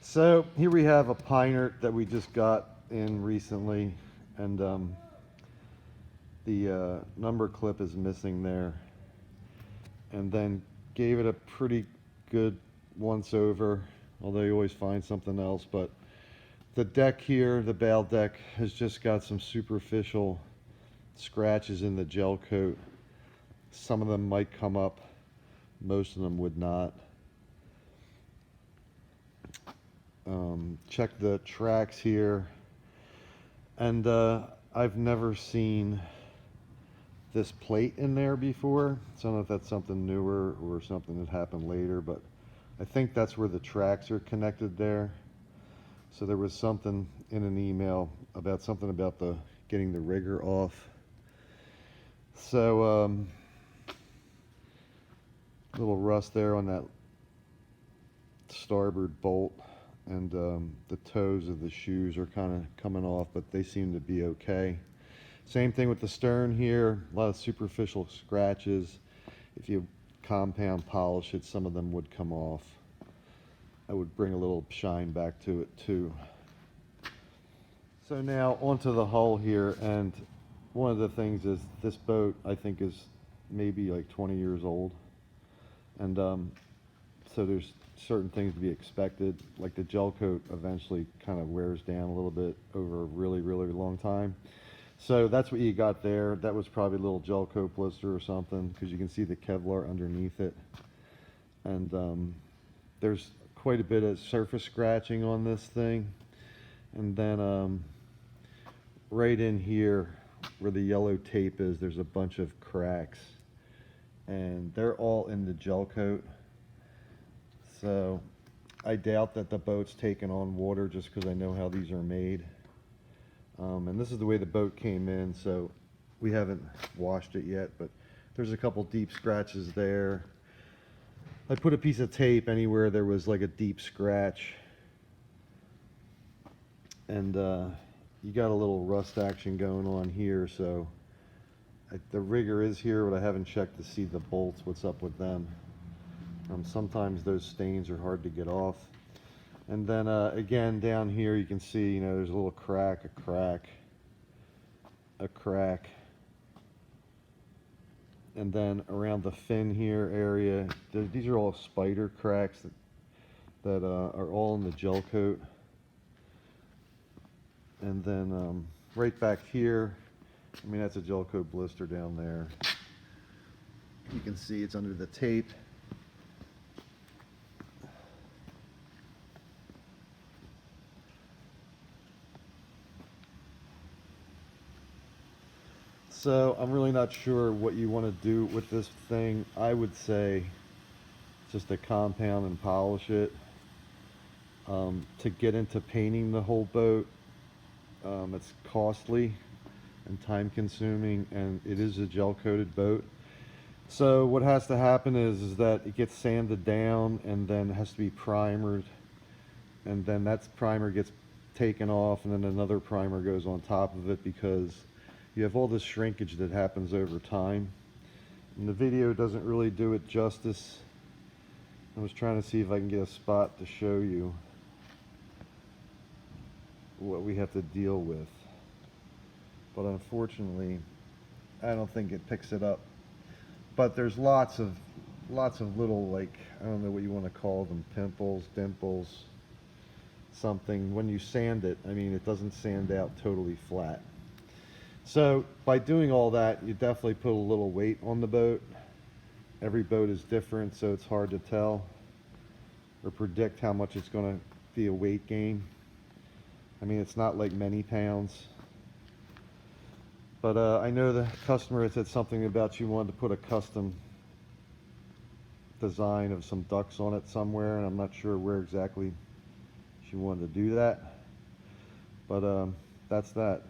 So here we have a Peinert that we just got in recently, and the number clip is missing there. And then gave it a pretty good once over, although you always find something else. But the deck here, the bail deck, has just got some superficial scratches in the gel coat. Some of them might come up, most of them would not. Check the tracks here, and I've never seen this plate in there before, so I don't know if that's something newer or something that happened later, but I think that's where the tracks are connected there. So there was something in an email about something about the getting the rigger off. So little rust there on that starboard bolt, and the toes of the shoes are kind of coming off, but they seem to be okay. Same thing with the stern here, a lot of superficial scratches. If you compound polish it, some of them would come off. I would bring a little shine back to it too. So now onto the hull here, and one of the things is this boat I think is maybe like 20 years old, and so there's certain things to be expected, like the gel coat eventually kind of wears down a little bit over a really long time. So that's what you got there. That was probably a little gel coat blister or something, because you can see the Kevlar underneath it. And there's quite a bit of surface scratching on this thing. And then right in here where the yellow tape is, there's a bunch of cracks, and they're all in the gel coat. So I doubt that the boat's taken on water, just because I know how these are made. And this is the way the boat came in, so we haven't washed it yet, but there's a couple deep scratches there. I put a piece of tape anywhere there was like a deep scratch. And you got a little rust action going on here, so the rigger is here, but I haven't checked to see the bolts, what's up with them. Sometimes those stains are hard to get off. And then again down here you can see, you know, there's a little crack, a crack. And then around the fin here area, these are all spider cracks that are all in the gel coat. And then right back here, I mean, that's a gel coat blister down there. You can see it's under the tape. So I'm really not sure what you want to do with this thing. I would say just to compound and polish it. To get into painting the whole boat, it's costly and time consuming, and it is a gel coated boat. So what has to happen is that it gets sanded down, and then it has to be primered, and then that primer gets taken off, and then another primer goes on top of it, because you have all this shrinkage that happens over time. And the video doesn't really do it justice. I was trying to see if I can get a spot to show you what we have to deal with, but unfortunately I don't think it picks it up. But there's lots of little, like, I don't know what you want to call them, pimples, dimples, something. When you sand it, I mean, it doesn't sand out totally flat. So by doing all that, you definitely put a little weight on the boat. Every boat is different, so it's hard to tell or predict how much it's going to be a weight gain. I mean, it's not like many pounds. But I know the customer had said something about she wanted to put a custom design of some ducks on it somewhere, and I'm not sure where exactly she wanted to do that. But that's that.